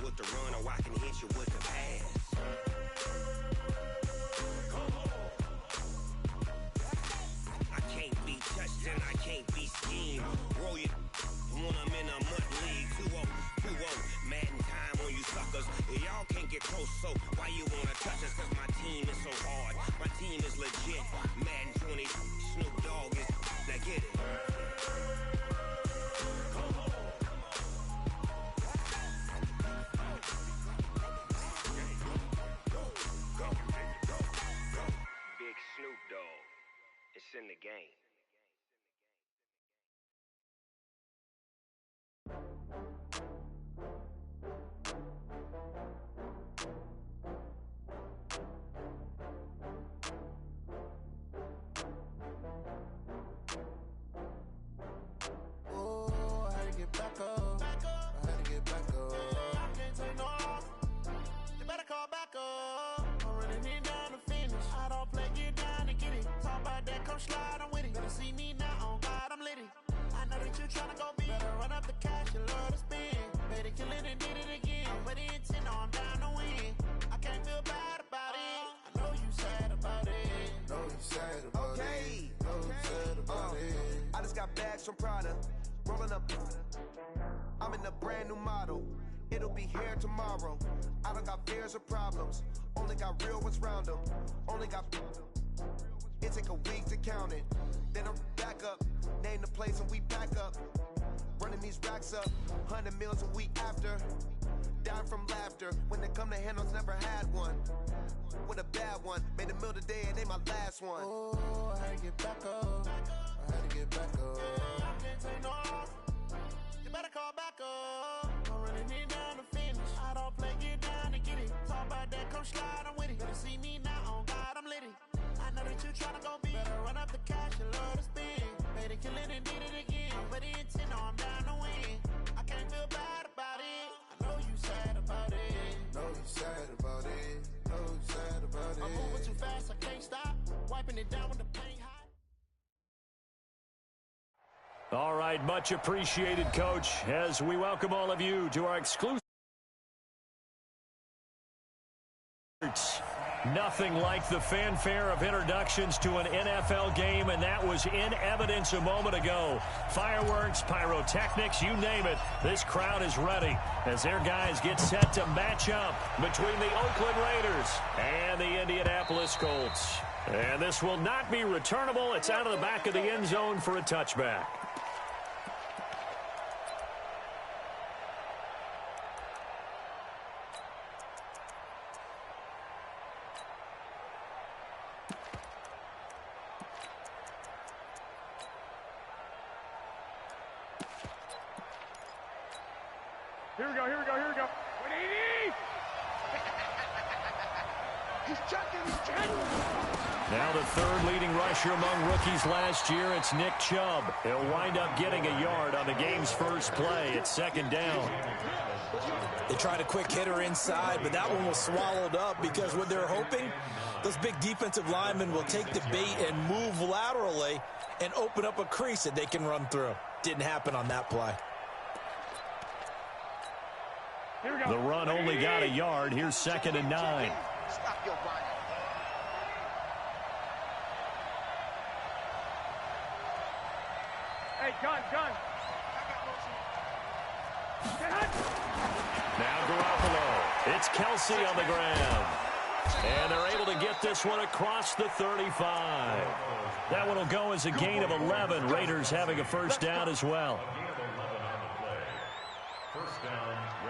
with the run, or I can hit you with the pass. I can't be touched and I can't be schemed. Roll you when I'm in a mud league. 2-0, Madden time on you suckers. Y'all can't get close, so why you wanna touch us? Cause my team is so hard. My team is legit. Madden 20, Snoop Dogg is. Now get it. Big Snoop Dogg. It's in the game. Slide on with it. Better see me now, on God, I'm litty. I know that you tryna go big. Better run up the cash, you love to spend. Better kill it and did it again. But the intent, no, I'm down to win. I can't feel bad about it. I know you sad about it. Know you sad about it. Know you sad about it. I just got bags from Prada. Rolling up. I'm in a brand new model. It'll be here tomorrow. I don't got fears or problems. Only got real ones round them. Only got. It take a week to count it. Then I'm back up. Name the place and we pack up. Running these racks up. 100 meals a week after. Down from laughter. When they come to handles, never had one. With a bad one. Made a meal today and they my last one. Oh, I had to get back up. I had to get back up. I can't take no off. You better call back up. I'm running it down to finish. I don't play, get down to get it. Talk about that, come slide on with it. Better see me now, on God, I'm litty. I know that you tryna go big. Better run up the cash, you love to spend. Better kill it and did it again. But the intent, no, I'm down to win. I can't feel bad about it. I know you sad about it. Know you sad about it. Know you sad about it. I'm moving too fast, I can't stop. Wiping it down with the paint hot. All right, much appreciated, Coach, as we welcome all of you to our exclusive. Nothing like the fanfare of introductions to an NFL game, and that was in evidence a moment ago. Fireworks, pyrotechnics, you name it. This crowd is ready as their guys get set to match up between the Oakland Raiders and the Indianapolis Colts. And this will not be returnable. It's out of the back of the end zone for a touchback. Here we go. 180! He's chucking. Now the third leading rusher among rookies last year, it's Nick Chubb. He'll wind up getting a yard on the game's first play. It's second down. They tried a quick hitter inside, but that one was swallowed up because what they're hoping, those big defensive linemen will take the bait and move laterally and open up a crease that they can run through. Didn't happen on that play. The run only got a yard. Here's 2nd and 9. Stop your running. Hey, gun. Now Garoppolo. It's Kelsey on the ground. And they're able to get this one across the 35. That one will go as a gain of 11. Raiders having a first down as well.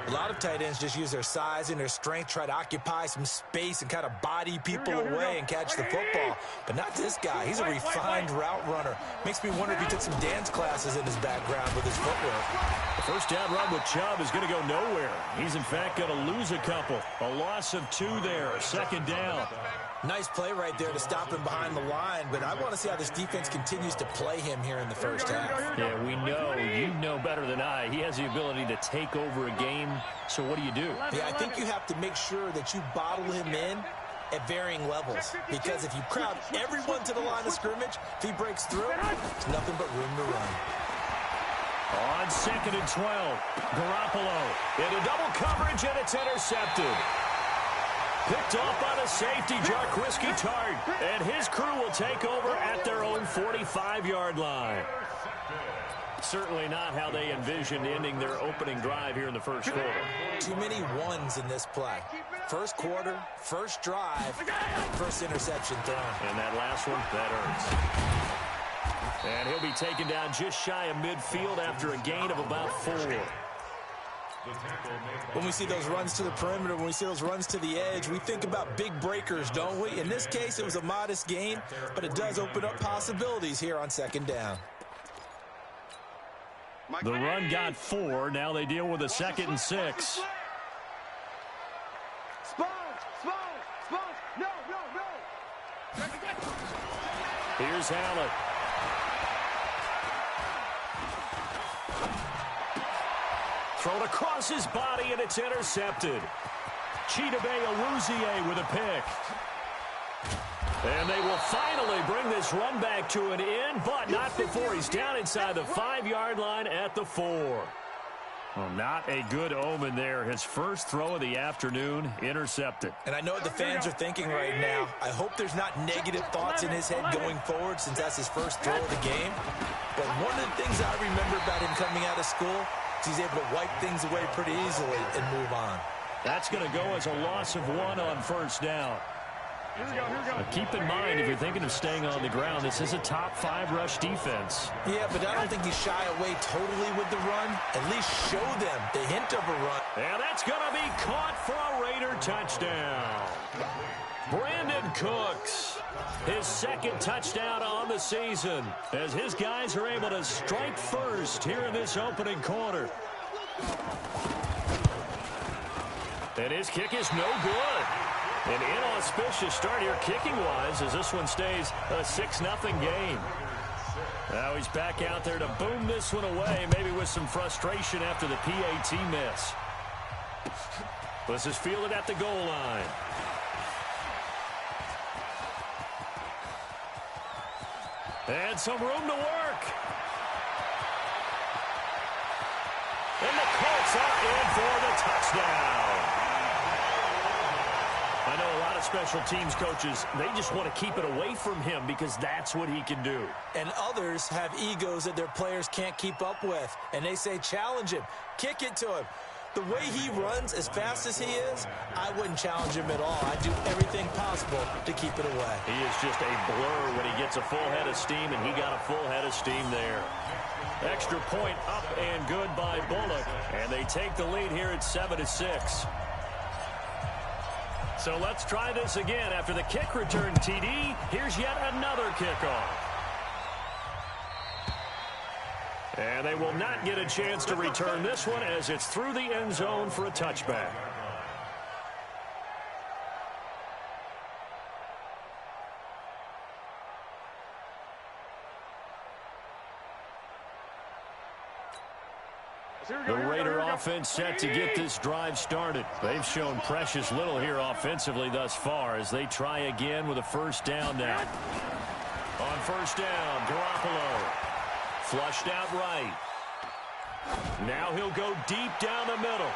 A lot of tight ends just use their size and their strength, try to occupy some space and kind of body people away and catch the football. But not this guy. He's a refined route runner. Makes me wonder if he took some dance classes in his background with his footwork. The first down run with Chubb is going to go nowhere. He's, in fact, going to lose a couple. A loss of 2 there. 2nd down. Nice play right there to stop him behind the line, but I want to see how this defense continues to play him here in the first half. Yeah, we know. You know better than I. He has the ability to take over a game. So what do you do? Yeah, I think you have to make sure that you bottle him in at varying levels, because if you crowd everyone to the line of scrimmage, if he breaks through, it's nothing but room to run. On 2nd and 12, Garoppolo into double coverage, and it's intercepted. Picked off by the safety, Jarquiski Tart, and his crew will take over at their own 45-yard line. Certainly not how they envisioned ending their opening drive here in the first quarter. Too many ones in this play. First quarter, first drive, first interception thrown. And that last one, that hurts. And he'll be taken down just shy of midfield after a gain of about 4. When we see those runs to the perimeter, when we see those runs to the edge, we think about big breakers, don't we? In this case, it was a modest gain, but it does open up possibilities here on 2nd down. The run got 4. Now they deal with a 2nd and 6. Here's Allen. Thrown across his body, and it's intercepted. Chidobe Awuzie with a pick. And they will finally bring this run back to an end, but not before he's down inside the 5-yard line at the 4. Well, not a good omen there. His first throw of the afternoon intercepted. And I know what the fans are thinking right now. I hope there's not negative thoughts in his head going forward since that's his first throw of the game. But one of the things I remember about him coming out of school is he's able to wipe things away pretty easily and move on. That's going to go as a loss of 1 on first down. Keep in mind, if you're thinking of staying on the ground, this is a top 5 rush defense. Yeah, but I don't think you shy away totally with the run. At least show them the hint of a run. And that's going to be caught for a Raider touchdown. Brandon Cooks, his 2nd touchdown on the season, as his guys are able to strike first here in this opening quarter. And his kick is no good. An inauspicious start here kicking-wise as this one stays a 6-0 game. Now he's back out there to boom this one away, maybe with some frustration after the PAT miss. This is fielded at the goal line. And some room to work. And the Colts are in for the touchdown. I know a lot of special teams coaches, they just want to keep it away from him because that's what he can do. And others have egos that their players can't keep up with. And they say, challenge him, kick it to him. The way he runs as fast as he is, I wouldn't challenge him at all. I'd do everything possible to keep it away. He is just a blur when he gets a full head of steam, and he got a full head of steam there. Extra point up and good by Bullock. And they take the lead here at 7-6. So let's try this again. After the kick return TD, here's yet another kickoff. And they will not get a chance to return this one as it's through the end zone for a touchback. The Raider offense set to get this drive started. They've shown precious little here offensively thus far as they try again with a first down now. On first down, Garoppolo. Flushed out right. Now he'll go deep down the middle.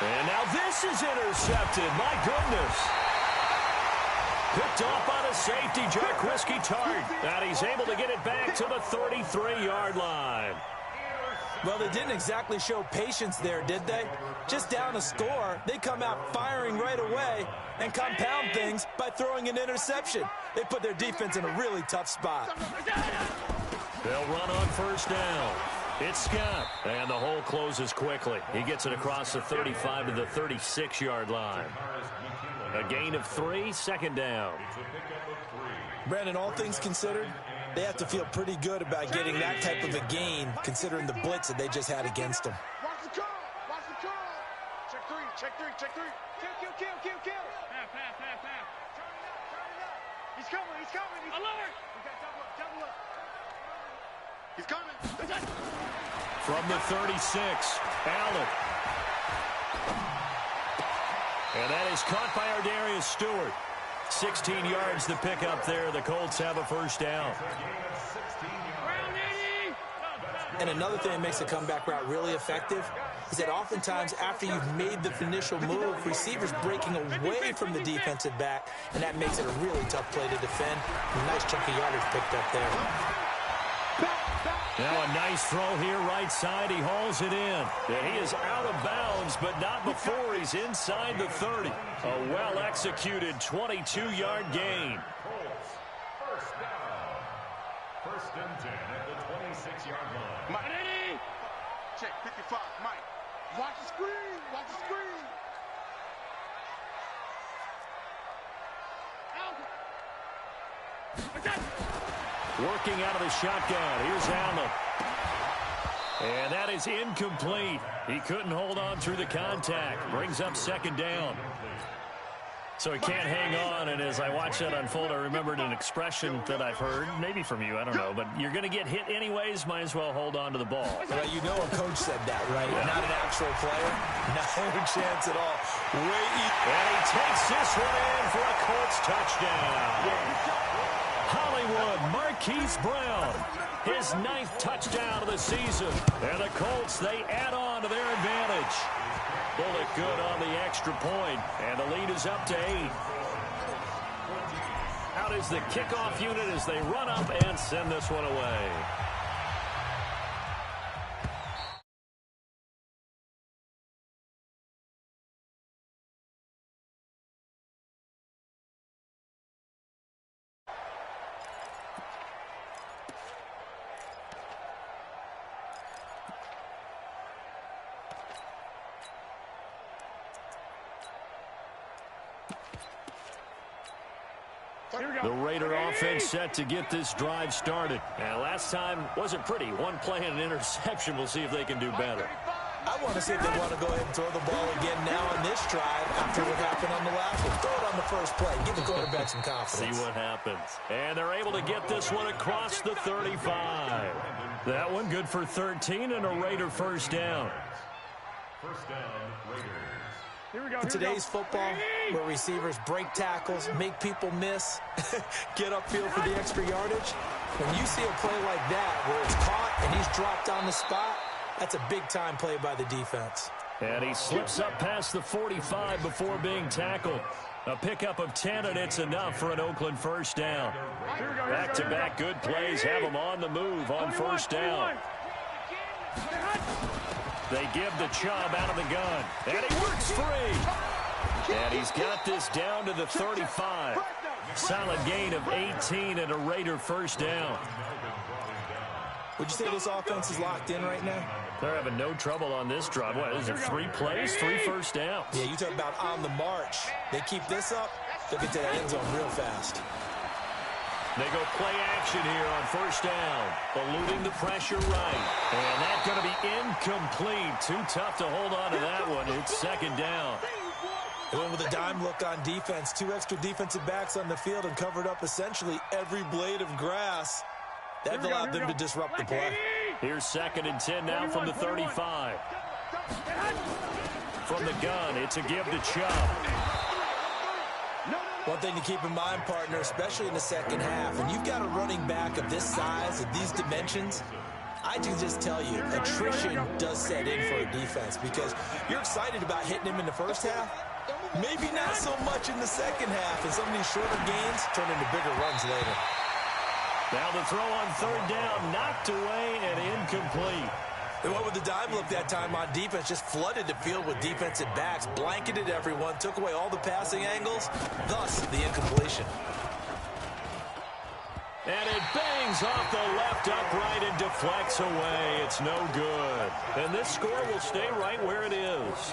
And now this is intercepted. My goodness. Picked off by the safety, Jarquiski Tart. And he's able to get it back to the 33-yard line. Well, they didn't exactly show patience there, did they? Just down a score, they come out firing right away and compound things by throwing an interception. They put their defense in a really tough spot. They'll run on first down. It's Scott, and the hole closes quickly. He gets it across the 35 to the 36-yard line. A gain of 3, second down. Brandon, all things considered, they have to feel pretty good about getting that type of a gain, considering the blitz that they just had against them. Watch the call. Watch the call. Check three. Check three. Check three. Kill. Pass. Turn it up. He's coming. Alert. We got double up. He's coming. From the 36, Allen. And that is caught by Ardarius Stewart. 16 yards to pick up there. The Colts have a first down. And another thing that makes a comeback route really effective is that oftentimes after you've made the initial move, receivers breaking away from the defensive back, and that makes it a really tough play to defend. A nice chunk of yardage picked up there. Now a nice throw here right side. He hauls it in. And he is out of bounds, but not before he's inside the 30. A well-executed 22-yard gain. First down. First and 10 at the 26-yard line. Mike. Ready? Check 55. Mike. Watch the screen. Watch the screen. Working out of the shotgun. Here's Allen. And that is incomplete. He couldn't hold on through the contact. Brings up second down. So he can't hang on, and as I watched that unfold, I remembered an expression that I've heard, maybe from you, I don't know, but you're going to get hit anyways, might as well hold on to the ball. Well, you know a coach said that, right? Yeah. Not an actual player. No chance at all. And he takes this one in for a Colts touchdown. Hollywood Marquise Brown, his 9th touchdown of the season. And the Colts, they add on to their advantage. Bullet good on the extra point, and the lead is up to 8. Out is the kickoff unit as they run up and send this one away. The Raider offense set to get this drive started. And last time wasn't pretty. One play and an interception. We'll see if they can do better. I want to see if they want to go ahead and throw the ball again now on this drive after what happened on the last one. Throw it on the first play. Give the quarterback some confidence. See what happens. And they're able to get this one across the 35. That one good for 13 and a Raider first down. First down, Raiders. In today's football, where receivers break tackles, make people miss, get upfield for the extra yardage, when you see a play like that where it's caught and he's dropped on the spot, that's a big-time play by the defense. And he slips up past the 45 before being tackled. A pickup of 10, and it's enough for an Oakland first down. Back-to-back good plays have him on the move on first down. They give the Chubb out of the gun, and he works free. And he's got this down to the 35. Solid gain of 18 and a Raider first down. Would you say this offense is locked in right now? They're having no trouble on this drive. What, is it 3 plays, 3 first downs? Yeah, you talk about on the march. They keep this up, they'll get to that end zone real fast. They go play action here on first down, eluding the pressure right. And that's going to be incomplete. Too tough to hold on to that one. It's second down. They went with a dime look on defense. 2 extra defensive backs on the field and covered up essentially every blade of grass. That allowed them to disrupt the play. Here's second and 10 now from the 35. From the gun, it's a give to Chubb. One thing to keep in mind, partner, especially in the second half, when you've got a running back of this size, of these dimensions, I can just tell you, attrition does set in for a defense because you're excited about hitting him in the first half. Maybe not so much in the second half, and some of these shorter gains turn into bigger runs later. Now the throw on third down, knocked away and incomplete. They went with the dime look that time on defense, just flooded the field with defensive backs, blanketed everyone, took away all the passing angles, thus the incompletion. And it bangs off the left upright and deflects away. It's no good. And this score will stay right where it is.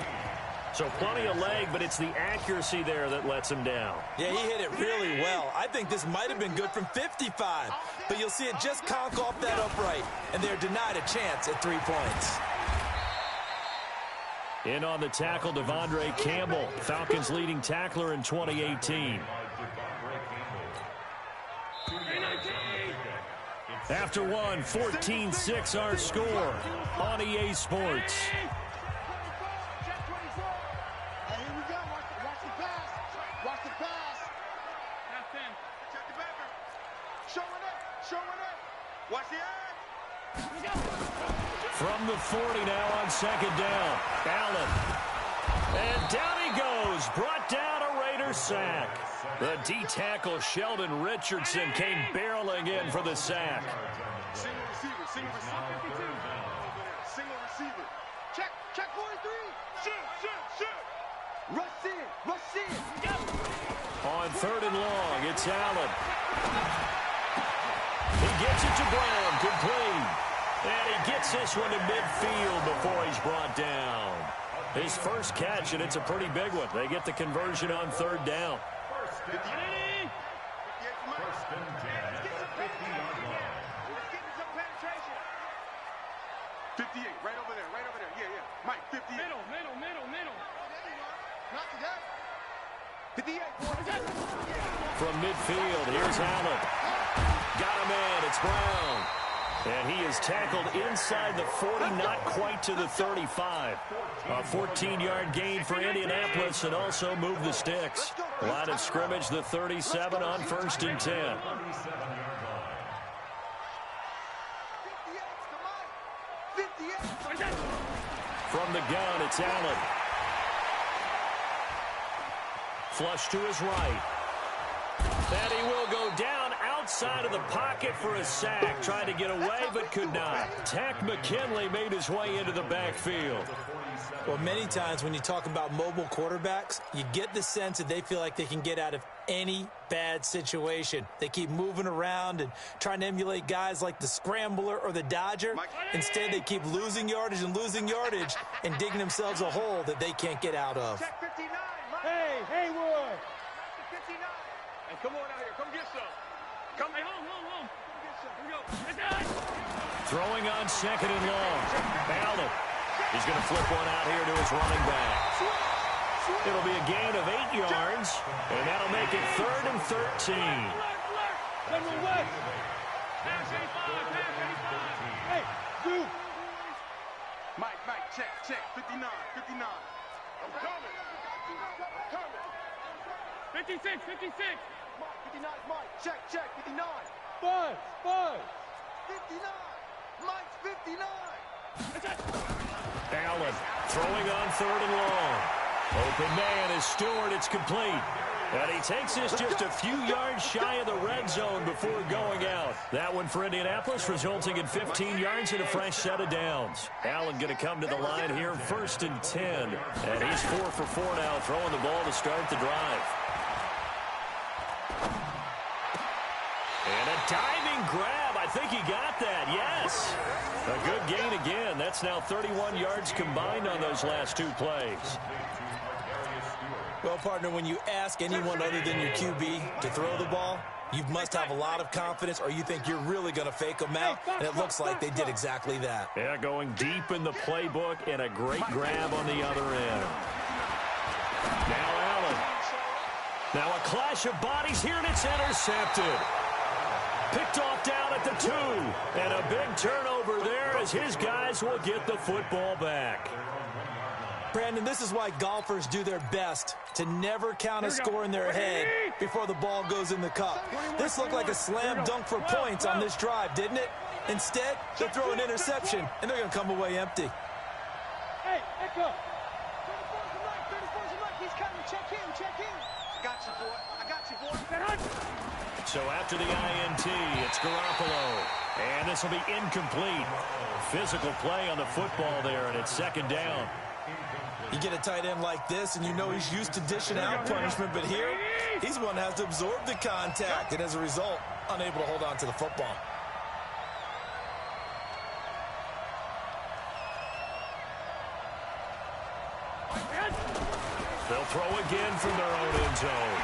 So plenty of leg, but it's the accuracy there that lets him down. Yeah, he hit it really well. I think this might have been good from 55, but you'll see it just conk off that upright, and they're denied a chance at 3 points. In on the tackle, Devondre Campbell, Falcons' leading tackler in 2018. After one, 14-6 our score on EA Sports. Showing up. Watch the eye. From the 40 now on second down. Allen. And down he goes. Brought down a Raiders sack. The D-tackle Sheldon Richardson came barreling in for the sack. Single receiver, single receiver. Single receiver. Check 43. Shoot. Rush in. On third and long, it's Allen. He gets it to Brown, complete. And he gets this one to midfield before he's brought down. His first catch, and it's a pretty big one. They get the conversion on third down. First and 10 at the 50-yard line. 58, right over there. Yeah. Mike, 58. Middle. Not today. 58. From midfield, here's Allen. Got a man, it's Brown. And he is tackled inside the 40, not quite to the 35. A 14-yard gain for Indianapolis and also move the sticks. Line of scrimmage, the 37 on first and 10. From the gun, it's Allen. Flush to his right. And he will go down outside of the pocket for a sack. Tried to get away, but could not. Tack McKinley made his way into the backfield. Well, many times when you talk about mobile quarterbacks, you get the sense that they feel like they can get out of any bad situation. They keep moving around and trying to emulate guys like the Scrambler or the Dodger. Instead, they keep losing yardage and digging themselves a hole that they can't get out of. Check 59, Mike. Hey, Haywood. 59. Hey, come on out here. Come get some. Come home. Here we go. Throwing on second and long. Allen. He's going to flip one out here to his running back. It'll be a gain of 8 yards, and that'll make it 3rd and 13. Hey, dude. Mike, check. 59. I'm coming. 56. 59, Mike. Check. 59. Buzz. 59. Mike's 59. Allen throwing on third and long. Open man is Stewart. It's complete. And he takes this just a few yards shy of the red zone before going out. That one for Indianapolis, resulting in 15 yards and a fresh set of downs. Allen going to come to the line here, 1st and 10. And he's 4 for 4 now, throwing the ball to start the drive. And a diving grab. I think he got that, yes. A good gain again. That's now 31 yards combined on those last 2 plays. Well, partner, when you ask anyone other than your QB to throw the ball, you must have a lot of confidence, or you think you're really going to fake them out, and it looks like they did exactly that. Yeah, going deep in the playbook and a great grab on the other end. Now Allen. Now a clash of bodies here, and it's intercepted. Picked off down at the 2. And a big turnover there as his guys will get the football back. Brandon, this is why golfers do their best to never count a score in their head before the ball goes in the cup. This looked like a slam dunk for points on this drive, didn't it? Instead, they throw an interception, and they're going to come away empty. Hey, Echo. 34's Mike. He's coming. Check in. I got you, boy. So after the INT, it's Garoppolo. And this will be incomplete. Physical play on the football there, and it's 2nd down. You get a tight end like this, and you know he's used to dishing out punishment, but here, he's one that has to absorb the contact, and as a result, unable to hold on to the football. They'll throw again from their own end zone.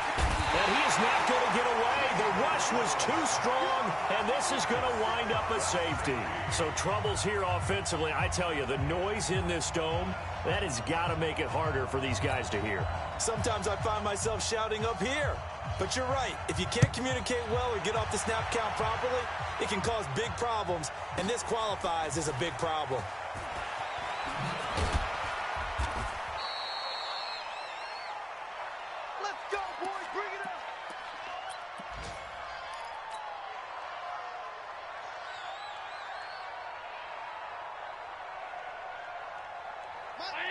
And he is not going to get away. The rush was too strong, and this is going to wind up a safety. So troubles here offensively. I tell you, the noise in this dome, that has got to make it harder for these guys to hear. Sometimes I find myself shouting up here. But you're right. If you can't communicate well or get off the snap count properly, it can cause big problems, and this qualifies as a big problem.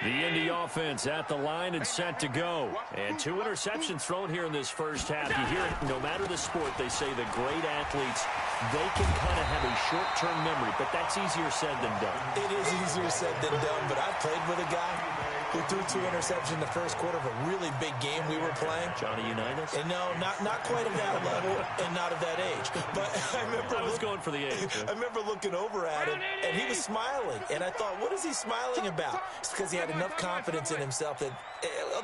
The Indy offense at the line and set to go. And 2 interceptions thrown here in this first half. You hear it, no matter the sport, they say the great athletes, they can kind of have a short-term memory, but that's easier said than done. It is easier said than done, but I played with a guy who threw 2 interceptions in the first quarter of a really big game we were playing. Johnny Unitas? And no, not quite at that level and not at that age. But I was going for the age. I remember looking over at him, and he was smiling. And I thought, what is he smiling about? It's because he had enough confidence in himself that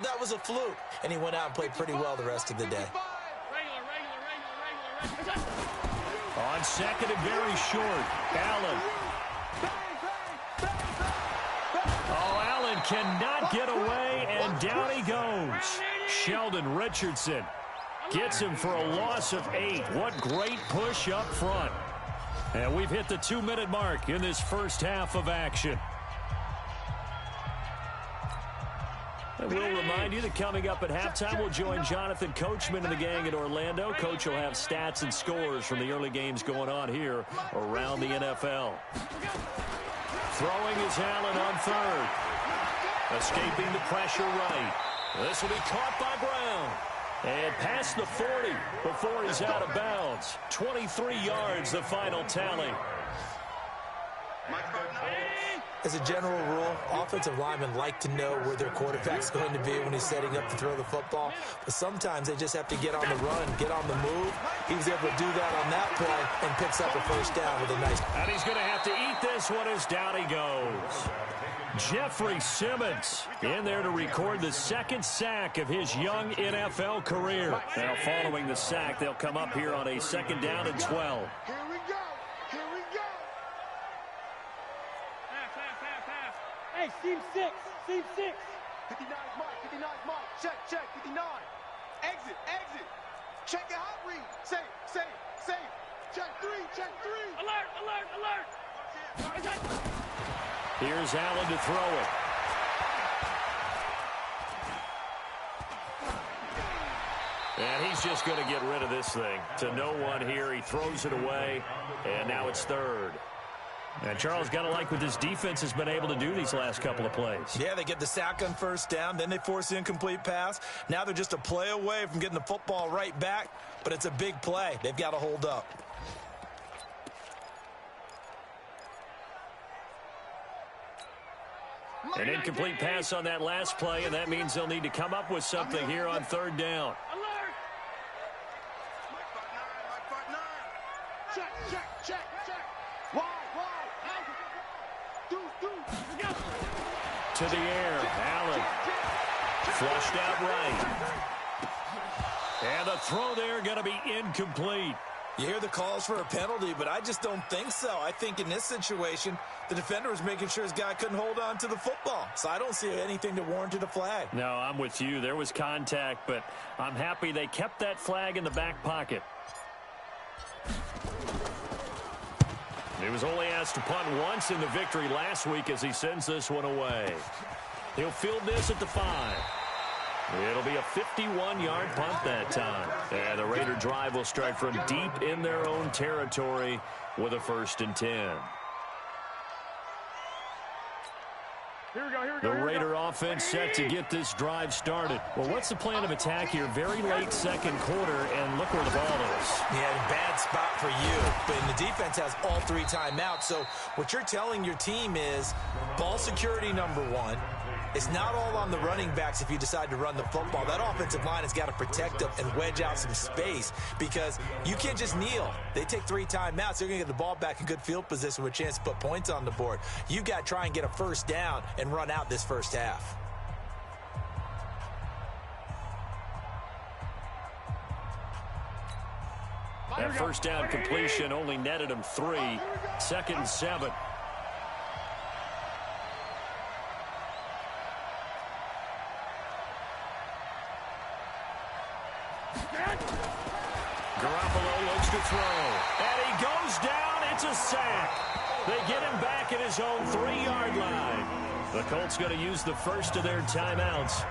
that was a fluke. And he went out and played pretty well the rest of the day. On second and very short, Allen. Cannot get away, and down he goes. Sheldon Richardson gets him for a loss of 8. What great push up front. And we've hit the 2-minute mark in this first half of action. And we'll remind you that coming up at halftime, we'll join Jonathan Coachman and the gang in Orlando. Coach will have stats and scores from the early games going on here around the NFL. Throwing is Allen on third. Escaping the pressure right. This will be caught by Brown. And past the 40 before he's out of bounds. 23 yards, the final tally. As a general rule, offensive linemen like to know where their quarterback's going to be when he's setting up to throw the football. But sometimes they just have to get on the run, get on the move. He was able to do that on that play and picks up a first down with a nice... And he's going to have to eat this one as down he goes. Jeffrey Simmons in there to record the second sack of his young NFL career. Now following the sack, they'll come up here on a 2nd down and 12. Here we go. Here we go. Pass. Hey, seam 6. 59 is Mike. Check. 59. Exit. Check it out, read. Safe. Check 3. Alert. Here's Allen to throw it. And he's just going to get rid of this thing. To no one here. He throws it away. And now it's 3rd. And Charles, got to like what this defense has been able to do these last couple of plays. Yeah, they get the sack on first down. Then they force the incomplete pass. Now they're just a play away from getting the football right back. But it's a big play. They've got to hold up. An incomplete pass on that last play, and that means they'll need to come up with something here on 3rd down. Alert! Mike 5-9. Check. Wide. To the air, Allen. Flushed out right. And the throw there going to be incomplete. You hear the calls for a penalty, but I just don't think so. I think in this situation, the defender was making sure his guy couldn't hold on to the football. So I don't see anything to warrant a flag. No, I'm with you. There was contact, but I'm happy they kept that flag in the back pocket. He was only asked to punt once in the victory last week as he sends this one away. He'll field this at the 5. It'll be a 51-yard punt that time. And the Raider drive will start from deep in their own territory with a 1st and 10. Here we go. The Raider offense set to get this drive started. Well, what's the plan of attack here? Very late 2nd quarter, and look where the ball is. Yeah, bad spot for you. But the defense has all 3 timeouts. So what you're telling your team is ball security #1. It's not all on the running backs if you decide to run the football. That offensive line has got to protect them and wedge out some space because you can't just kneel. They take 3 timeouts. They're going to get the ball back in good field position with a chance to put points on the board. You've got to try and get a first down and run out this first half. That first down completion only netted him 3. 2nd and 7. Garoppolo looks to throw. And he goes down. It's a sack. They get him back at his own 3-yard line. The Colts going to use the first of their timeouts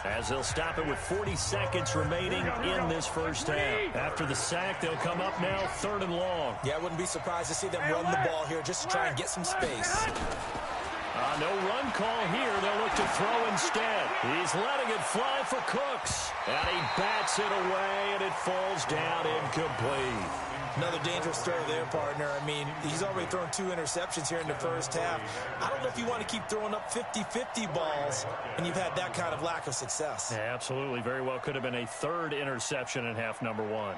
as they'll stop it with 40 seconds remaining in this first half. After the sack, they'll come up now 3rd and long. Yeah, I wouldn't be surprised to see them run the ball here just to try and get some space. No run call here. They'll look to throw instead. He's letting it fly for Cooks. And he bats it away, and it falls down incomplete. Another dangerous throw there, partner. I mean, he's already thrown 2 interceptions here in the first half. I don't know if you want to keep throwing up 50-50 balls, and you've had that kind of lack of success. Yeah, absolutely. Very well could have been a 3rd interception in half number 1.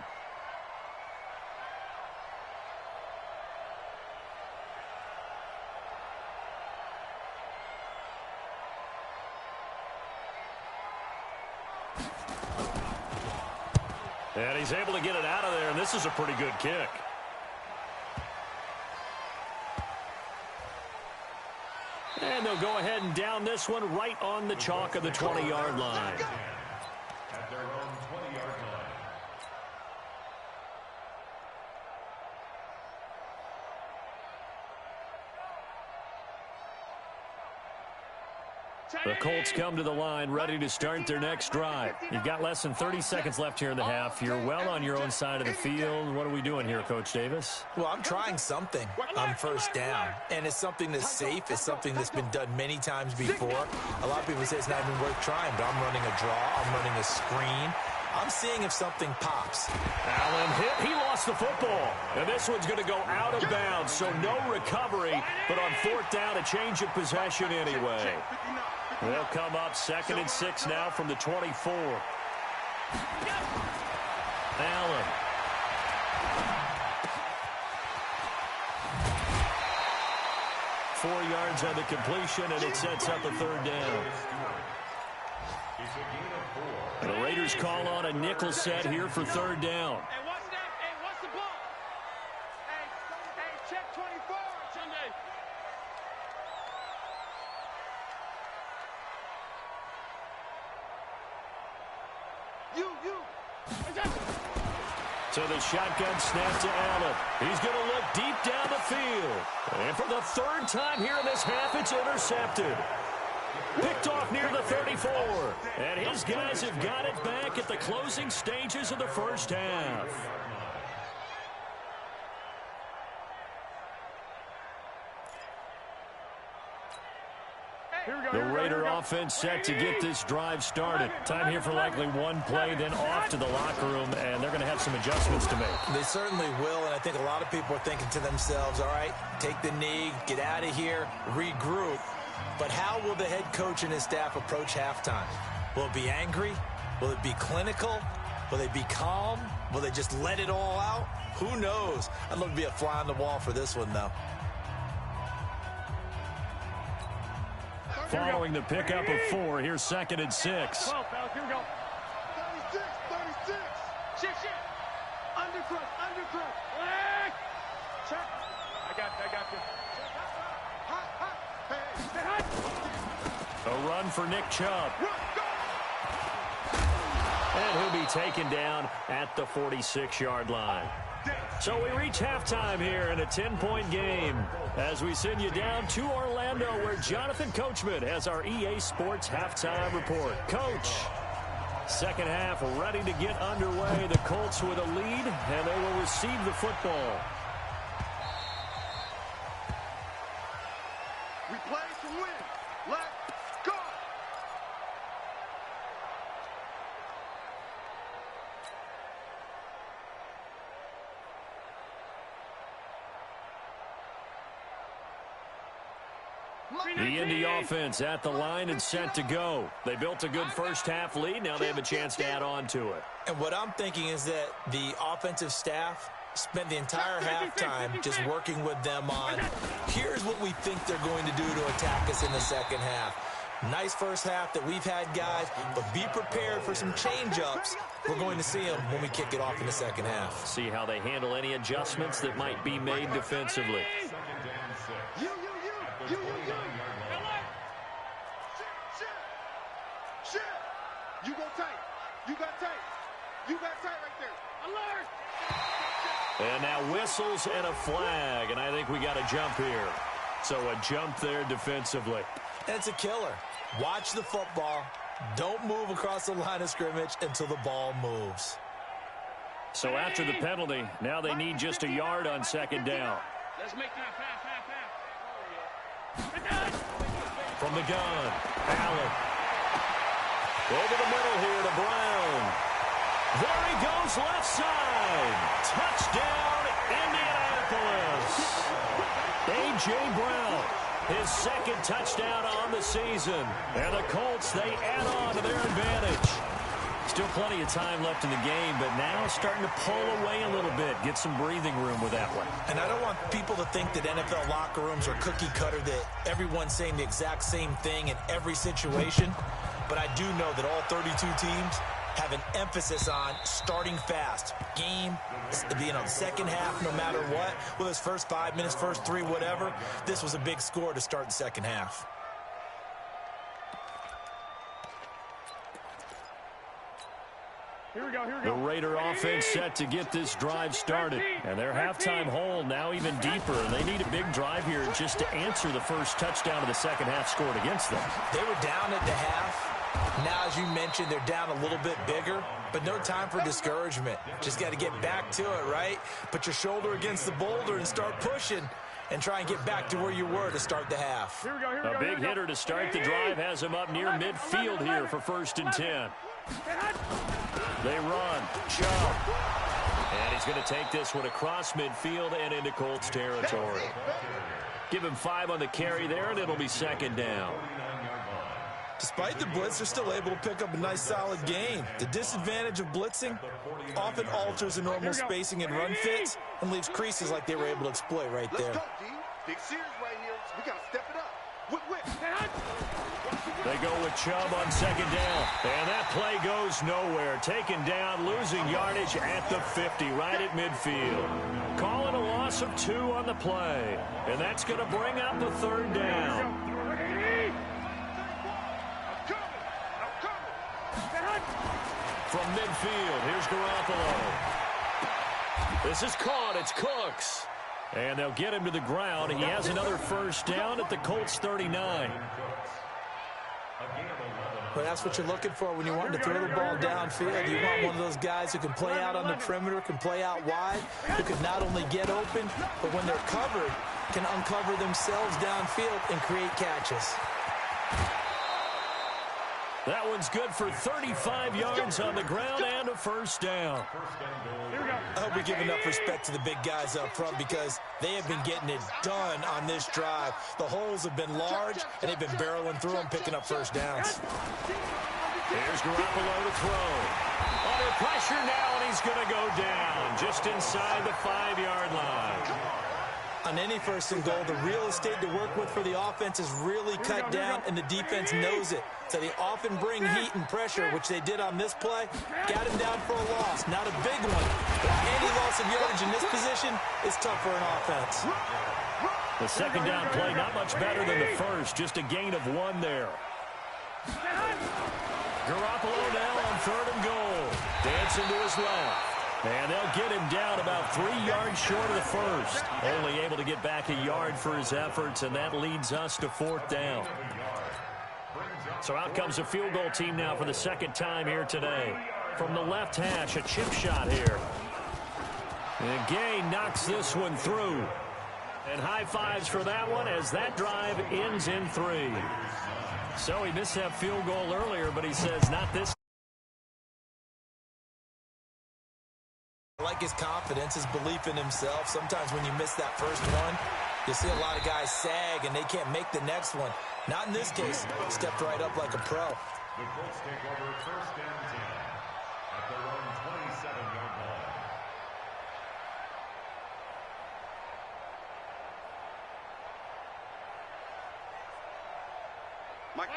And he's able to get it out of there, and this is a pretty good kick. And they'll go ahead and down this one right on the chalk of the 20-yard line. At their own 20-yard line. The Colts come to the line ready to start their next drive. You've got less than 30 seconds left here in the half. You're well on your own side of the field. What are we doing here, Coach Davis? Well, I'm trying something on first down, and it's something that's safe. It's something that's been done many times before. A lot of people say it's not even worth trying, but I'm running a draw. I'm running a screen. I'm seeing if something pops. Allen hit. He lost the football. And this one's going to go out of bounds, so no recovery. But on 4th down, a change of possession anyway. They'll come up 2nd and 6 now from the 24. Allen. Four yards on the completion, and it sets up a 3rd down. The Raiders call on a nickel set here for 3rd down. Hey, what's that? Hey, what's the ball? Hey, check 24, Sunday. So the shotgun snap to Allen. He's going to look deep down the field. And for the 3rd time here in this half, it's intercepted. Picked off near the 34. And his guys have got it back at the closing stages of the first half. The Raider offense set to get this drive started. Time here for likely one play, then off to the locker room, and they're going to have some adjustments to make. They certainly will, and I think a lot of people are thinking to themselves, all right, take the knee, get out of here, regroup. But how will the head coach and his staff approach halftime? Will it be angry? Will it be clinical? Will they be calm? Will they just let it all out? Who knows? I'd love to be a fly on the wall for this one, though. Following the pickup of 4, here's 2nd and 6. 12, pal, here we go. 36. Shit. Undercrook. Check. I got you. A run for Nick Chubb. And he'll be taken down at the 46-yard line. So we reach halftime here in a 10-point game as we send you down to Orlando, where Jonathan Coachman has our EA Sports halftime report. Coach, 2nd half ready to get underway. The Colts with a lead, and they will receive the football. We play to win. Let's go. The Indy offense at the line and set to go. They built a good first half lead. Now they have a chance to add on to it. And what I'm thinking is that the offensive staff spent the entire halftime just working with them on, here's what we think they're going to do to attack us in the second half. Nice first half that we've had, guys, but be prepared for some change-ups. We're going to see them when we kick it off in the second half. See how they handle any adjustments that might be made defensively. You go tight. You got tight. You got tight right there. Alert! And now whistles and a flag, and I think we got a jump here. So a jump there defensively. And it's a killer. Watch the football. Don't move across the line of scrimmage until the ball moves. So after the penalty, now they need just a yard on 2nd down. Let's make that pass. From the gun, Allen. Over the middle here to Brown. There he goes, left side. Touchdown, Indianapolis. A.J. Brown, his second touchdown on the season. And the Colts, they add on to their advantage. Still plenty of time left in the game, but now starting to pull away a little bit. Get some breathing room with that one. And I don't want people to think that NFL locker rooms are cookie cutter, that everyone's saying the exact same thing in every situation. But I do know that all 32 teams have an emphasis on starting fast. Game, second half, no matter what. Whether it's first 5 minutes, first 3, whatever. This was a big score to start the second half. Here we go. The Raider offense set to get this drive started. And their halftime hole now even deeper. And they need a big drive here just to answer the first touchdown of the second half scored against them. They were down at the half. Now, as you mentioned, they're down a little bit bigger, but no time for discouragement. Just got to get back to it, right? Put your shoulder against the boulder and start pushing and try and get back to where you were to start the half. A big hitter to start the drive has him up near midfield here for 1st and 10. They run. Chubb. And he's going to take this one across midfield and into Colts territory. Give him 5 on the carry there, and it'll be 2nd down. Despite the blitz, they're still able to pick up a nice, solid gain. The disadvantage of blitzing often alters the normal spacing and run fits and leaves creases like they were able to exploit right there. Let's go, D. Big series right here. We got to step it up. Whip. They go with Chubb on 2nd down. And that play goes nowhere. Taken down, losing yardage at the 50, right at midfield. Calling a loss of 2 on the play. And that's going to bring up the 3rd down. From midfield, here's Garoppolo. This is caught. It's Cooks. And they'll get him to the ground. He has another 1st down at the Colts 39. But that's what you're looking for when you want to throw the ball downfield. You want one of those guys who can play out on the perimeter, can play out wide, who can not only get open, but when they're covered, can uncover themselves downfield and create catches. That one's good for 35 yards on the ground and a 1st down. I hope we give enough respect to the big guys up front because they have been getting it done on this drive. The holes have been large, and they've been barreling through them, picking up 1st downs. Here's Garoppolo to throw. Under pressure now, and he's going to go down just inside the 5-yard line. On any 1st and goal, the real estate to work with for the offense is really cut down, and the defense knows it. So they often bring heat and pressure, which they did on this play. Got him down for a loss. Not a big one, but any loss of yardage in this position is tough for an offense. The 2nd down play not much better than the first, just a gain of 1 there. Garoppolo now on 3rd and goal. Dancing to his left. And they'll get him down about 3 yards short of the 1st. Only able to get back a yard for his efforts, and that leads us to 4th down. So out comes a field goal team now for the 2nd time here today. From the left hash, a chip shot here. And Gay knocks this one through. And high fives for that one as that drive ends in 3. So he missed that field goal earlier, but he says not this. I like his confidence, his belief in himself. Sometimes when you miss that first one, you see a lot of guys sag and they can't make the next one. Not in this case. Stepped right up like a pro. The Colts take over 1st and 10 at their own 27-yard line.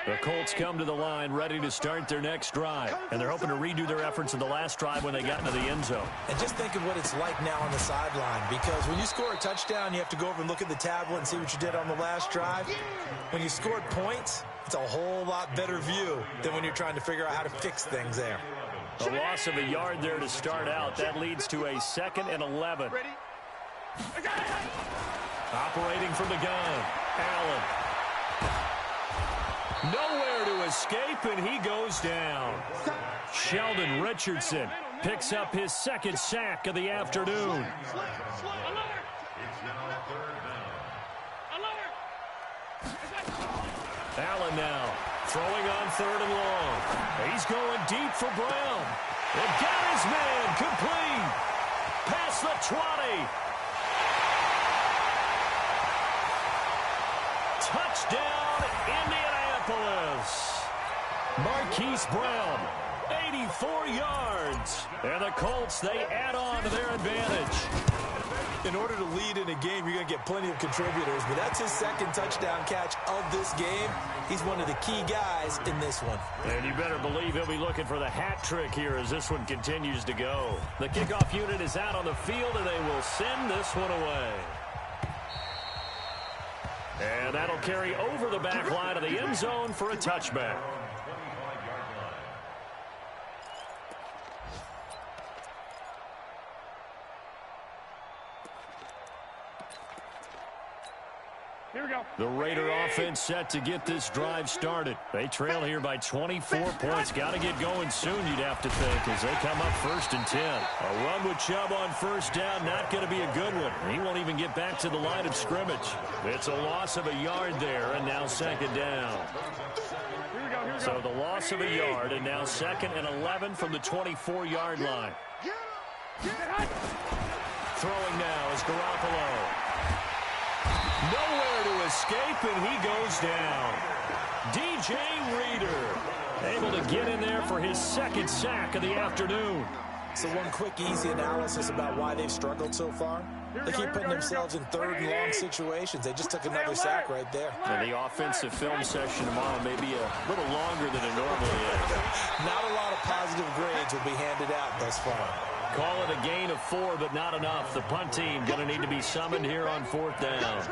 The Colts come to the line ready to start their next drive. And they're hoping to redo their efforts in the last drive when they got into the end zone. And just think of what it's like now on the sideline. Because when you score a touchdown, you have to go over and look at the tablet and see what you did on the last drive. When you scored points, it's a whole lot better view than when you're trying to figure out how to fix things there. A loss of a yard there to start out. That leads to a 2nd and 11. Operating from the gun, Allen. Nowhere to escape, and he goes down. Sheldon Richardson picks up his 2nd sack of the afternoon. It's now 3rd down. Allen now throwing on 3rd and long. He's going deep for Brown. And got his man complete. Past the 20. Touchdown, Indianapolis. Marquise Brown, 84 yards. And the Colts, they add on to their advantage. In order to lead in a game, you're going to get plenty of contributors, but that's his second touchdown catch of this game. He's one of the key guys in this one. And you better believe he'll be looking for the hat trick here as this one continues to go. The kickoff unit is out on the field, and they will send this one away. And that'll carry over the back line of the end zone for a touchback. Here we go. The Raider offense set to get this drive started. They trail here by 24 points. Got to get going soon, you'd have to think, as they come up 1st and 10. A run with Chubb on 1st down, not going to be a good one. He won't even get back to the line of scrimmage. It's a loss of a yard there, and now 2nd down. Here we go. So the loss of a yard, and now 2nd and 11 from the 24-yard line. Throwing now is Garoppolo. Nowhere to escape, and he goes down. DJ Reader able to get in there for his 2nd sack of the afternoon. So one quick, easy analysis about why they've struggled so far. They keep putting themselves in 3rd and long situations. They just took another sack right there. And the offensive film session tomorrow may be a little longer than it normally is. Not a lot of positive grades will be handed out thus far. Call it a gain of 4, but not enough. The punt team going to need to be summoned here on 4th down.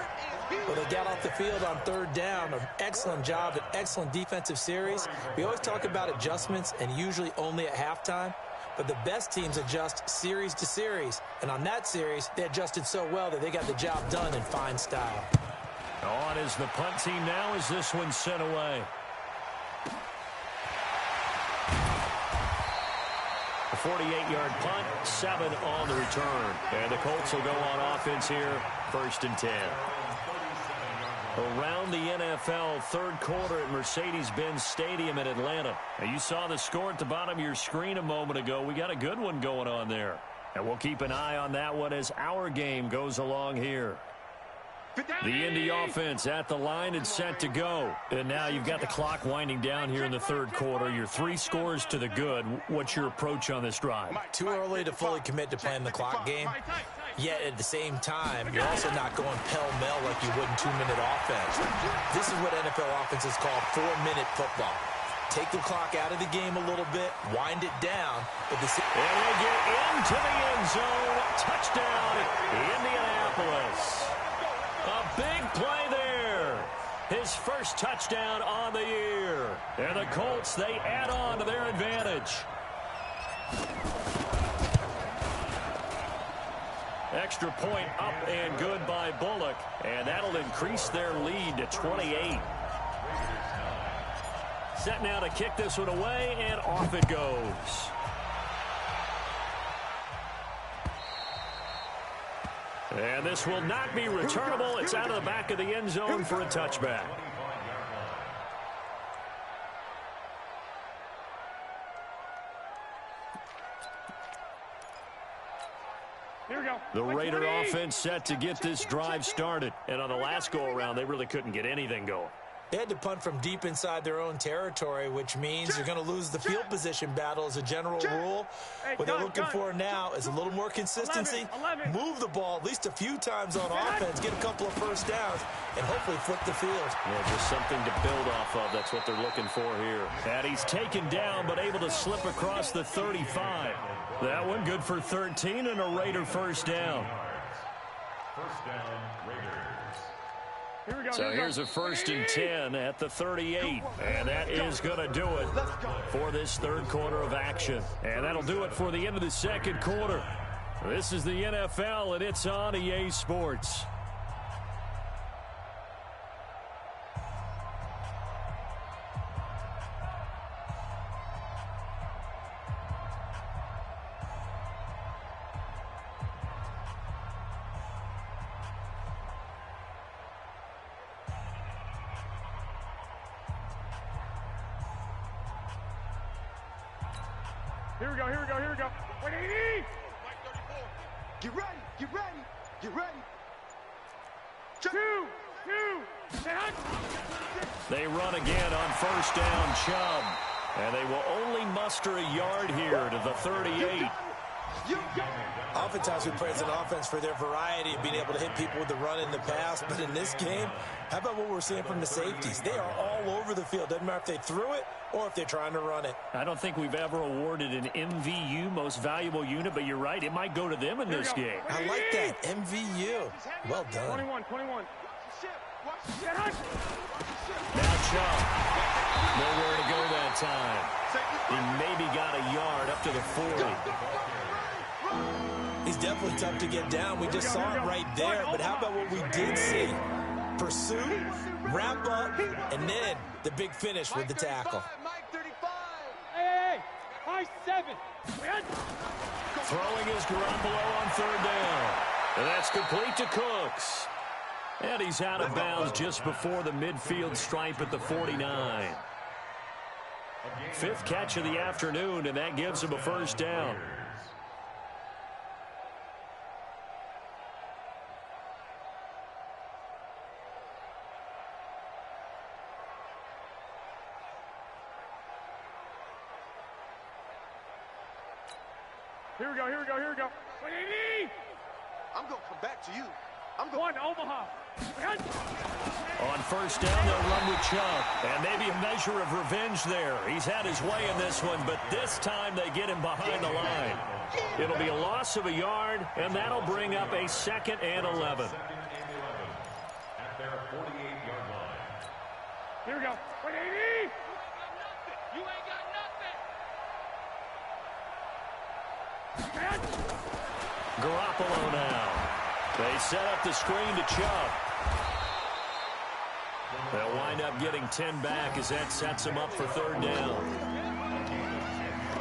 Well, they got off the field on 3rd down. An excellent job, an excellent defensive series. We always talk about adjustments, and usually only at halftime. But the best teams adjust series to series. And on that series, they adjusted so well that they got the job done in fine style. On is the punt team now as this one's sent away. A 48-yard punt, 7 on the return. And the Colts will go on offense here, 1st and 10. Around the NFL, 3rd quarter at Mercedes-Benz Stadium in Atlanta. Now, you saw the score at the bottom of your screen a moment ago. We got a good one going on there. And we'll keep an eye on that one as our game goes along here. The Indy offense at the line and set to go. And now you've got the clock winding down here in the 3rd quarter. Your 3 scores to the good. What's your approach on this drive? Too early to fully commit to playing the clock game. Yet at the same time, you're also not going pell-mell like you would in 2-minute offense. This is what NFL offenses call 4-minute football. Take the clock out of the game a little bit, wind it down. And they get into the end zone. Touchdown, Indianapolis. A big play there. His 1st touchdown on the year. And the Colts, they add on to their advantage. Extra point up and good by Bullock. And that'll increase their lead to 28. Set now to kick this one away, and off it goes. And this will not be returnable. It's out of the back of the end zone for a touchback. Here we go. The Raider offense set to get this drive started. And on the last go-around, they really couldn't get anything going. They had to punt from deep inside their own territory, which means you're going to lose the field position battle as a general rule. What they're looking for now is a little more consistency. Move the ball at least a few times on offense, get a couple of 1st downs, and hopefully flip the field. Yeah, just something to build off of. That's what they're looking for here. And he's taken down, but able to slip across the 35. That one good for 13 and a Raider 1st down. 1st down, Raiders. Here we go. So here's a 1st and 10 at the 38. And that is going to do it for this 3rd quarter of action. And that'll do it for the end of the 2nd quarter. This is the NFL, and it's on EA Sports. Here we go. Here we go. Here we go. 180. Get ready. Get ready. Get ready. 2. They run again on first down, Chubb. And they will only muster a yard here to the 38. Oftentimes we praise an offense for their variety of being able to hit people with the run in the pass. But in this game, how about what we're seeing from the safeties? They are all over the field. Doesn't matter if they threw it or if they're trying to run it. I don't think we've ever awarded an MVU, most valuable unit, but you're right. It might go to them in this game. I like that. MVU. Well done. 21. Now Chubb. Nowhere to go that time. He maybe got a yard up to the 40. He's definitely tough to get down. We just saw it right there. But how about what we did see? Pursuit, wrap up, and then the big finish with the tackle. Hey, 5-7. Throwing is Garoppolo on third down. And that's complete to Cooks. And he's out of bounds just before the midfield stripe at the 49. Fifth catch of the afternoon, and that gives him a first down. Here we go. 180. I'm going to come back to you. One, Omaha. On first down, they'll run with Chubb. And maybe a measure of revenge there. He's had his way in this one, but this time they get him behind the line. It'll be a loss of a yard, and that'll bring up a 2nd and 11. At their 48-yard line. Here we go. 180. You ain't got nothing. Garoppolo now. They set up the screen to Chubb. They'll wind up getting 10 back as that sets them up for third down.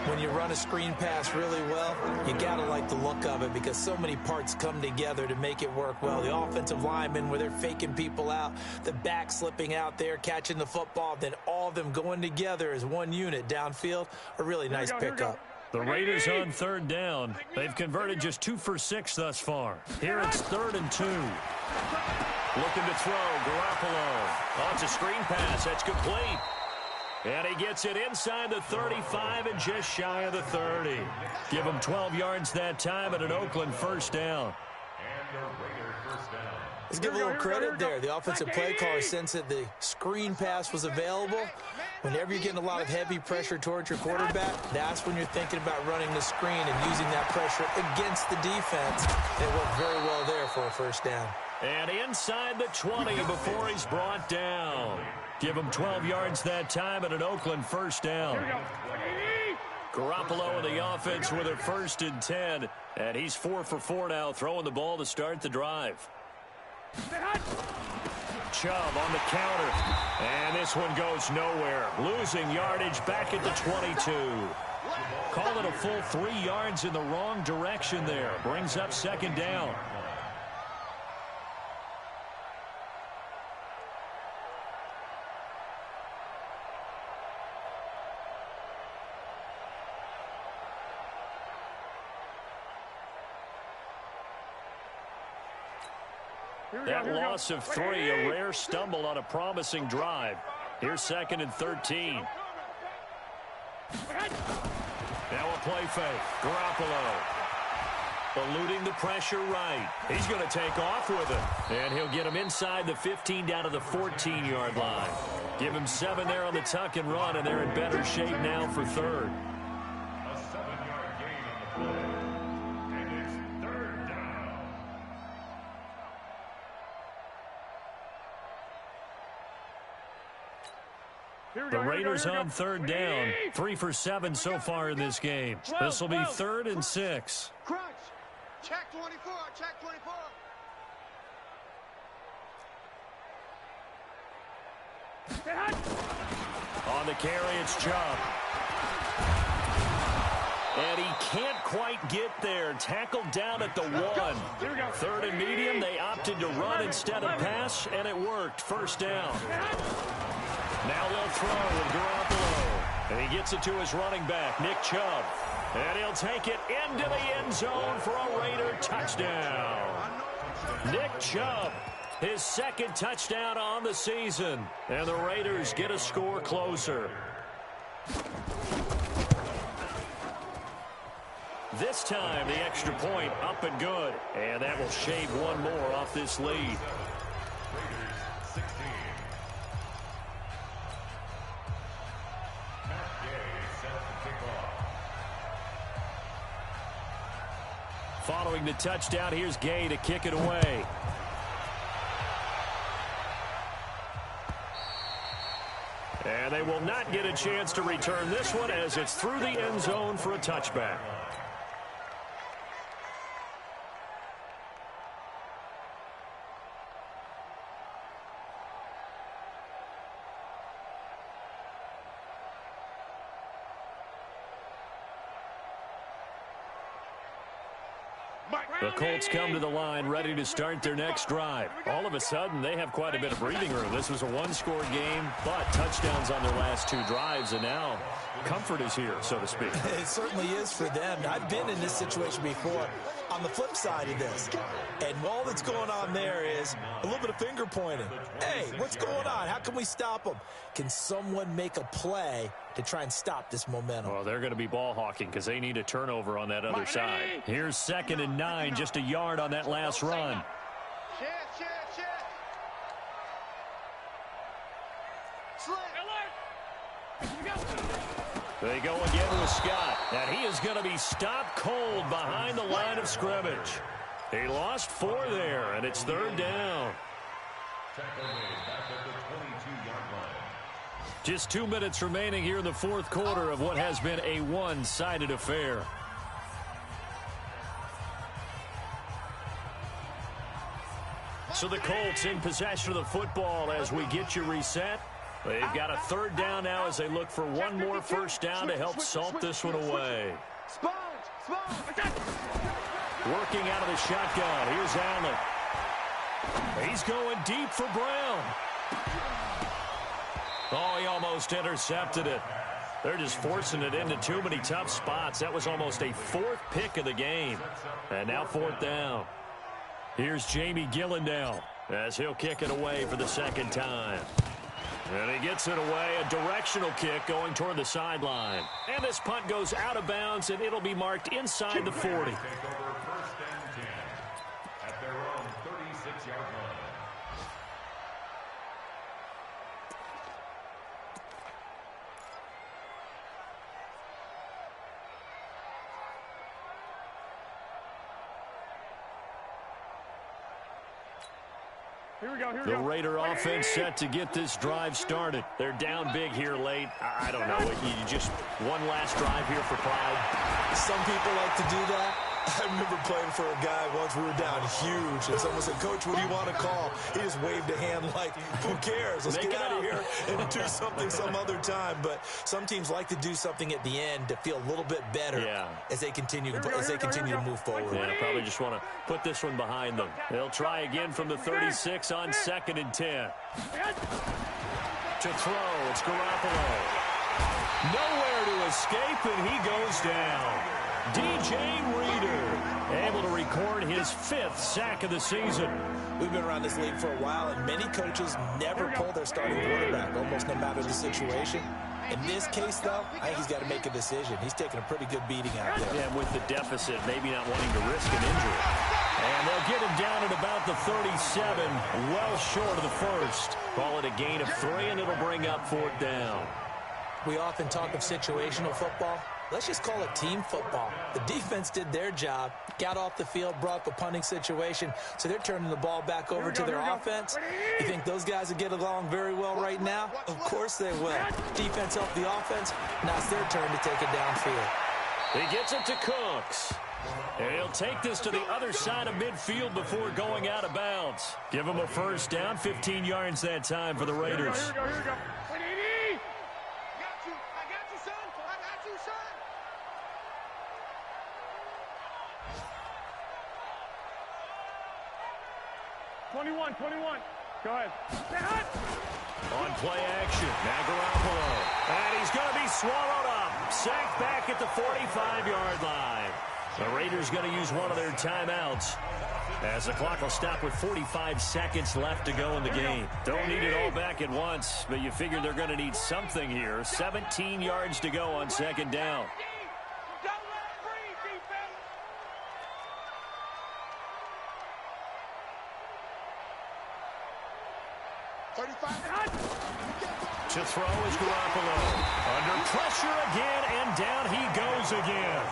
When you run a screen pass really well, you got to like the look of it because so many parts come together to make it work well. The offensive linemen, where they're faking people out, the back slipping out there, catching the football, then all of them going together as one unit downfield, a really nice pickup. The Raiders on third down. They've converted just 2 for 6 thus far. Here it's 3rd and 2. Looking to throw, Garoppolo. Oh, it's a screen pass. That's complete. And he gets it inside the 35 and just shy of the 30. Give him 12 yards that time at an Oakland first down. And the Raider first down. Let's give a little credit there. The offensive play caller sensed that the screen pass was available. Whenever you're getting a lot of heavy pressure towards your quarterback, that's when you're thinking about running the screen and using that pressure against the defense. And it worked very well there for a first down. And inside the 20 before he's brought down. Give him 12 yards that time at an Oakland first down. Garoppolo and the offense with a 1st and 10. And he's 4 for 4 now, throwing the ball to start the drive. Chubb on the counter. And this one goes nowhere. Losing yardage back at the 22. Call it a full 3 yards in the wrong direction there. Brings up 2nd down. That loss of 3, a rare stumble on a promising drive. Here's 2nd and 13. Now a play fake. Garoppolo eluding the pressure right. He's going to take off with it. And he'll get him inside the 15 down to the 14-yard line. Give him 7 there on the tuck and run, and they're in better shape now for third. A 7-yard gain on the play. And it's 3rd down. The Raiders on third down. 3 for 7 so far in this game. This will be 3rd and 6. Crunch. Check 24. Check 24. On the carry, it's Chubb. And he can't quite get there. Tackled down at the 1. 3rd and medium. They opted to run instead of pass, and it worked. First down. Now they'll throw with Garoppolo. And he gets it to his running back, Nick Chubb. And he'll take it into the end zone for a Raider touchdown. Nick Chubb, his second touchdown on the season. And the Raiders get a score closer. This time, the extra point up and good. And that will shave one more off this lead. Raiders 16. Matt Gay set to kick off. Following the touchdown, here's Gay to kick it away. And they will not get a chance to return this one as it's through the end zone for a touchback. The Colts come to the line ready to start their next drive. All of a sudden, they have quite a bit of breathing room. This was a one-score game, but touchdowns on their last two drives, and now comfort is here, so to speak. It certainly is for them. I've been in this situation before. On the flip side of this, and all that's going on there is a little bit of finger pointing. Hey, what's going on? How can we stop them? Can someone make a play to try and stop this momentum? Well, they're going to be ball hawking because they need a turnover on that other side. Here's 2nd and 9, just a yard on that last run. They go again with Scott, and he is going to be stopped cold behind the line of scrimmage. He lost 4 there, and it's 3rd down. Tackle made back at the 22-yard line. Just 2 minutes remaining here in the 4th quarter of what has been a one-sided affair. So the Colts in possession of the football as we get you reset. They've got a 3rd down now as they look for one more first down to help salt this one away. Working out of the shotgun. Here's Allen. He's going deep for Brown. Oh, he almost intercepted it. They're just forcing it into too many tough spots. That was almost a 4th pick of the game. And now 4th down. Here's Jamie Gillen as he'll kick it away for the 2nd time. And he gets it away, a directional kick going toward the sideline. And this punt goes out of bounds, and it'll be marked inside the 40. Take over 1st and 10 at their own 36-yard line. The Raider offense set to get this drive started. They're down big here late. I don't know. You just one last drive here for pride. Some people like to do that. I remember playing for a guy once. We were down huge, and someone said, "Coach, what do you want to call?" He just waved a hand like, "Who cares? Let's get out of here and do something some other time." But some teams like to do something at the end to feel a little bit better as they continue to move forward. Yeah, probably just want to put this one behind them. They'll try again from the 36 on 2nd and 10. To throw, it's Garoppolo. Nowhere to escape, and he goes down. DJ Reader able to record his 5th sack of the season. We've been around this league for a while, and many coaches never pull their starting quarterback, almost no matter the situation. In this case, though, I think he's got to make a decision. He's taking a pretty good beating out there. Yeah, with the deficit, maybe not wanting to risk an injury. And they'll get him down at about the 37, well short of the 1st. Call it a gain of 3, and it'll bring up 4th down. We often talk of situational football. Let's just call it team football. The defense did their job, got off the field, brought the punting situation, so they're turning the ball back over to their offense. You think those guys will get along very well right now? Of course they will. Defense helped the offense. Now it's their turn to take it downfield. He gets it to Cooks. And he'll take this to the other side of midfield before going out of bounds. Give him a first down, 15 yards that time for the Raiders. Here we go. I got you, son. 21. Go ahead. On play action, now Garoppolo. And he's going to be swallowed up. Sacked back at the 45-yard line. The Raiders going to use one of their timeouts, as the clock will stop with 45 seconds left to go in the game. Don't need it all back at once, but you figure they're going to need something here. 17 yards to go on second down. To throw is Garoppolo. Under pressure again, and down he goes again.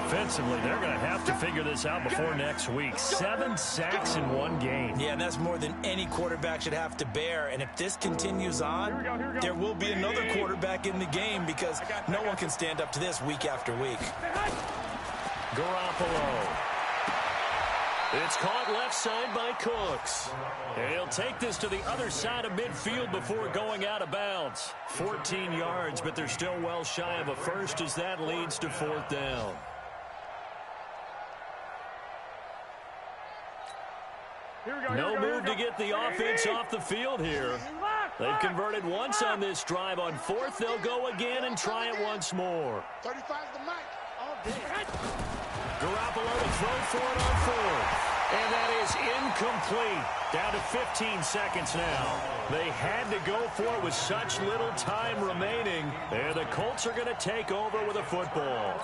Offensively, they're going to have to figure this out before next week. 7 sacks in one game. Yeah, and that's more than any quarterback should have to bear. And if this continues on, there will be another quarterback in the game, because no one can stand up to this week after week. Garoppolo. It's caught left side by Cooks. He'll take this to the other side of midfield before going out of bounds. 14 yards, but they're still well shy of a first, as that leads to fourth down. No move to get the offense off the field here. They've converted once on this drive. On fourth, they'll go again and try it once more. 35's the mic. All day. Garoppolo to throw for it on fourth. And that is incomplete. Down to 15 seconds now. They had to go for it with such little time remaining. And the Colts are going to take over with a football.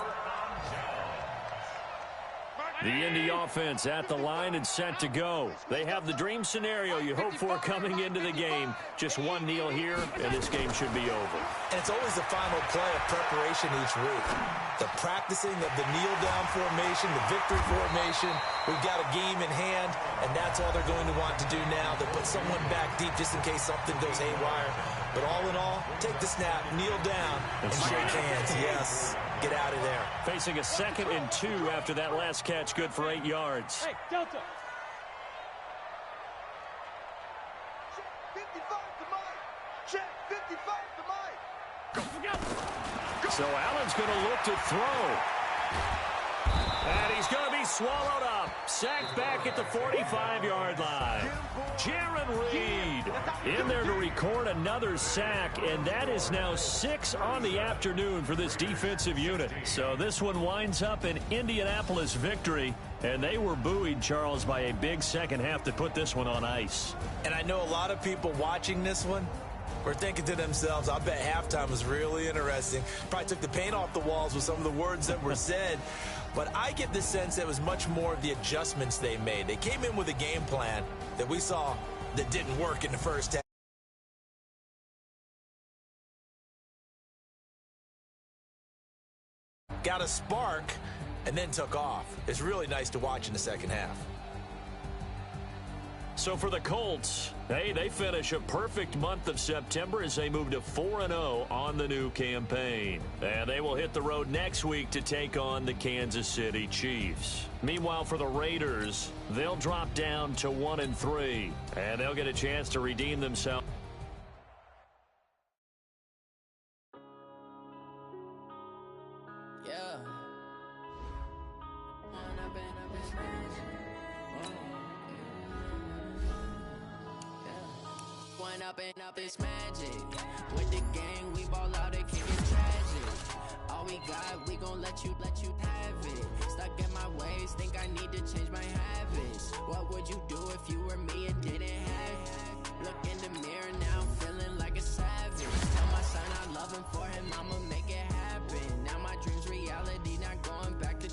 The Indy offense at the line and set to go. They have the dream scenario you hope for coming into the game. Just one kneel here, and this game should be over. And it's always the final play of preparation each week. The practicing of the kneel-down formation, the victory formation. We've got a game in hand, and that's all they're going to want to do now. They'll put someone back deep just in case something goes haywire. But all in all, take the snap, kneel down, and shake hands. Yes, get out of there. Facing a 2nd and 2 after that last catch, good for 8 yards. Hey, Delta. 55 to Mike. Check 55 to Mike. So Allen's going to look to throw. And he's going to be swallowed up. Sacked back at the 45-yard line. Jaron Reed in there to record another sack, and that is now 6 on the afternoon for this defensive unit. So this one winds up an Indianapolis victory, and they were buoyed, Charles, by a big second half that put this one on ice. And I know a lot of people watching this one were thinking to themselves, I bet halftime was really interesting. Probably took the paint off the walls with some of the words that were said. But I get the sense that it was much more of the adjustments they made. They came in with a game plan that we saw that didn't work in the first half. Got a spark and then took off. It's really nice to watch in the second half. So for the Colts, hey, they finish a perfect month of September as they move to 4-0 on the new campaign. And they will hit the road next week to take on the Kansas City Chiefs. Meanwhile, for the Raiders, they'll drop down to 1-3, and they'll get a chance to redeem themselves. Up this magic with the gang, we ball out, it can get tragic. All we got, we gon' let you have it. Stuck in my ways, think I need to change my habits. What would you do if you were me and didn't have it? Look in the mirror now, I'm feeling like a savage. Tell my son I love him, for him I'ma make it happen. Now my dreams reality, not going back to.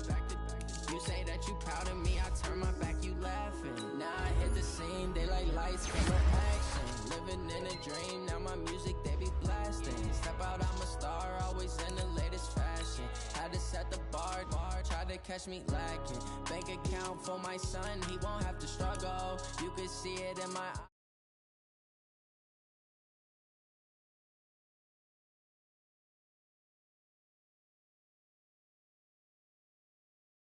You say that you proud of me, I turn my back, you laughing. Now I hit the scene, they like lights, camera, action. Living in a dream, now my music, they be blasting. Step out, I'm a star, always in the latest fashion. Had to set the bar, try to catch me lacking. Bank account for my son, he won't have to struggle. You could see it in my eyes.